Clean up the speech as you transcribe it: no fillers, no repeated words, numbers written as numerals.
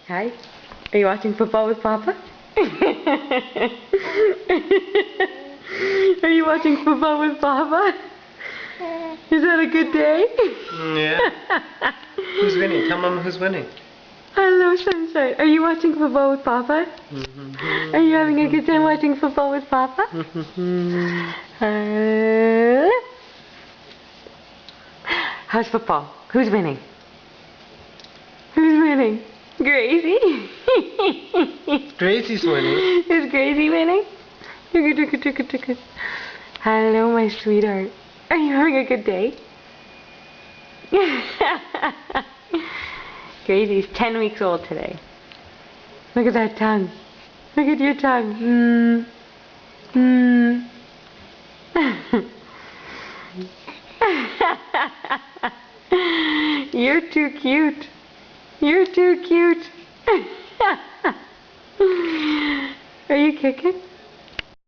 Hi. Are you watching football with Papa? Are you watching football with Papa? Is that a good day? Yeah. Who's winning? Tell Mama who's winning. Hello, Sunshine. Are you watching football with Papa? Are you having a good time watching football with Papa? How's football? Who's winning? Who's winning? Gracie? Gracie's winning. Is Gracie winning? Hello, my sweetheart. Are you having a good day? Gracie's 10 weeks old today. Look at that tongue. Look at your tongue. You're too cute. You're too cute. Are you kicking?